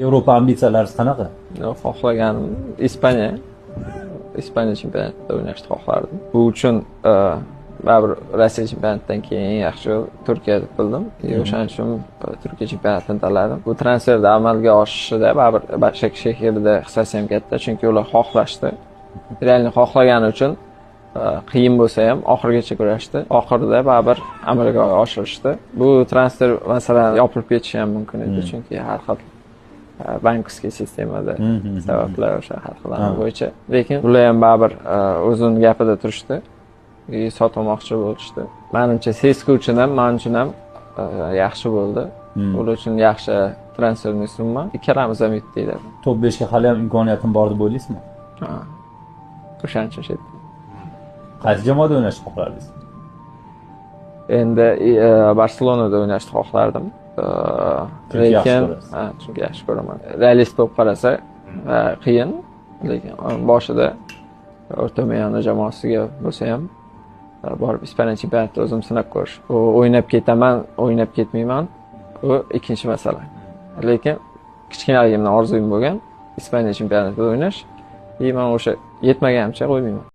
Yevropa ambitsiyalaringiz qanaqa? Xohlaganim Ispaniya chempionatida o'ynashni xohlardim. Bu uchun baribir Rossiya chempionatidan keyin eng yaxshi yo'l Turkiya deb bildim. O'shaning uchun Turkiya chempionatini tanladim. Bu transferda amalga oshishida baribir Başakşehirda hissasi ham katta, chunki ular xohlashdi. Realni xohlagani uchun qiyin bo'lsa ham oxirigacha kurashdi. Oxirida baribir amalga oshirishdi. Bu transfer masalan yopilib ketishi ham mumkin edi, chunki har xil bankovskiy sistemada sabablar o'sha har xil bo'yicha. Lekin ular ham baribir o'zining gapida turishdi. Sotmoqchi bo'lishdi. Menimcha Sesko uchun ham, men uchun ham yaxshi bo'ldi. Ular uchun yaxshi transferni summa. Ikkalamiz ham yutdik deb. Top 5 ga hali ham imkoniyatim bor deb o'ylaysizmi? Ha. O'shaning uchun shetdim. Qaysi jamoada o'ynashni xohlardingiz? Endi Barselonada o'ynashni xohlardim. Lekin chunki yaxshi ko'raman. Realist bo'lib qarasa qiyin, lekin boshida o'rta miyona jamoasiga bo'lsa ham borib Ispaniya chempionatida o'zim sinab ko'rish. U o'ynab ketaman, o'ynab ketmayman, u ikkinchi masala. Lekin kichkinaligimdan orzuyim bo'lgan Ispaniya chempionatida o'ynash. Men o'sha yetmaganimcha qo'ymayman.